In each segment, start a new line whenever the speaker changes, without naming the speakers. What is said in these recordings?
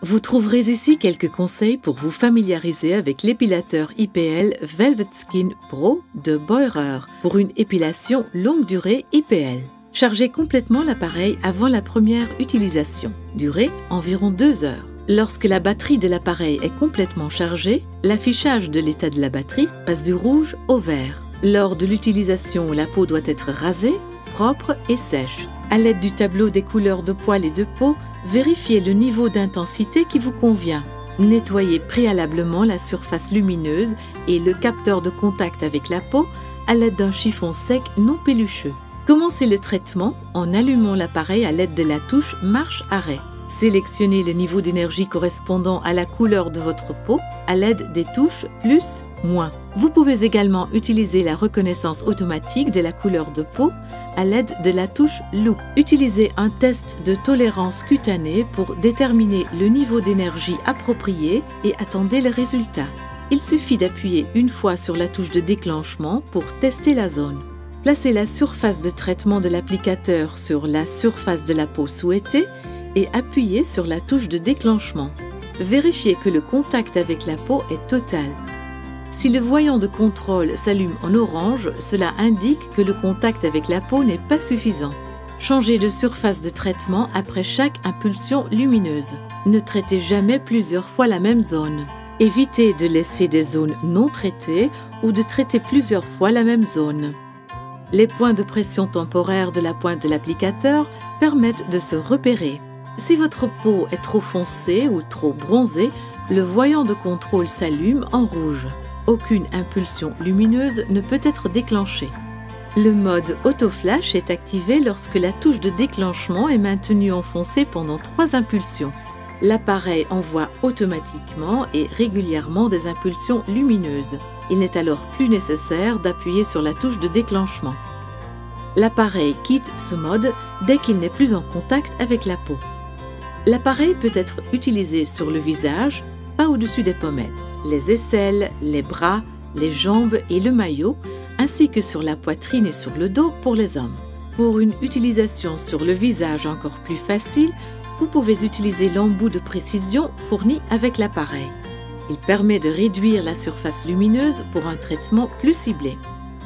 Vous trouverez ici quelques conseils pour vous familiariser avec l'épilateur IPL Velvet Skin Pro de Beurer pour une épilation longue durée IPL. Chargez complètement l'appareil avant la première utilisation. Durée environ 2 heures. Lorsque la batterie de l'appareil est complètement chargée, l'affichage de l'état de la batterie passe du rouge au vert. Lors de l'utilisation, la peau doit être rasée, propre et sèche. À l'aide du tableau des couleurs de poils et de peau, vérifiez le niveau d'intensité qui vous convient. Nettoyez préalablement la surface lumineuse et le capteur de contact avec la peau à l'aide d'un chiffon sec non pelucheux. Commencez le traitement en allumant l'appareil à l'aide de la touche marche-arrêt. Sélectionnez le niveau d'énergie correspondant à la couleur de votre peau à l'aide des touches plus, moins. Vous pouvez également utiliser la reconnaissance automatique de la couleur de peau à l'aide de la touche loupe. Utilisez un test de tolérance cutanée pour déterminer le niveau d'énergie approprié et attendez le résultat. Il suffit d'appuyer une fois sur la touche de déclenchement pour tester la zone. Placez la surface de traitement de l'applicateur sur la surface de la peau souhaitée et appuyez sur la touche de déclenchement. Vérifiez que le contact avec la peau est total. Si le voyant de contrôle s'allume en orange, cela indique que le contact avec la peau n'est pas suffisant. Changez de surface de traitement après chaque impulsion lumineuse. Ne traitez jamais plusieurs fois la même zone. Évitez de laisser des zones non traitées ou de traiter plusieurs fois la même zone. Les points de pression temporaire de la pointe de l'applicateur permettent de se repérer. Si votre peau est trop foncée ou trop bronzée, le voyant de contrôle s'allume en rouge. Aucune impulsion lumineuse ne peut être déclenchée. Le mode auto-flash est activé lorsque la touche de déclenchement est maintenue enfoncée pendant 3 impulsions. L'appareil envoie automatiquement et régulièrement des impulsions lumineuses. Il n'est alors plus nécessaire d'appuyer sur la touche de déclenchement. L'appareil quitte ce mode dès qu'il n'est plus en contact avec la peau. L'appareil peut être utilisé sur le visage, pas au-dessus des pommettes, les aisselles, les bras, les jambes et le maillot, ainsi que sur la poitrine et sur le dos pour les hommes. Pour une utilisation sur le visage encore plus facile, vous pouvez utiliser l'embout de précision fourni avec l'appareil. Il permet de réduire la surface lumineuse pour un traitement plus ciblé.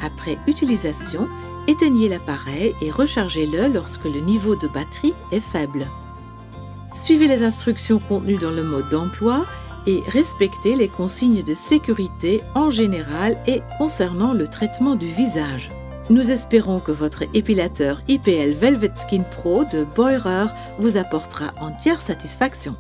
Après utilisation, éteignez l'appareil et rechargez-le lorsque le niveau de batterie est faible. Suivez les instructions contenues dans le mode d'emploi et respectez les consignes de sécurité en général et concernant le traitement du visage. Nous espérons que votre épilateur IPL Velvet Skin Pro de Beurer vous apportera entière satisfaction.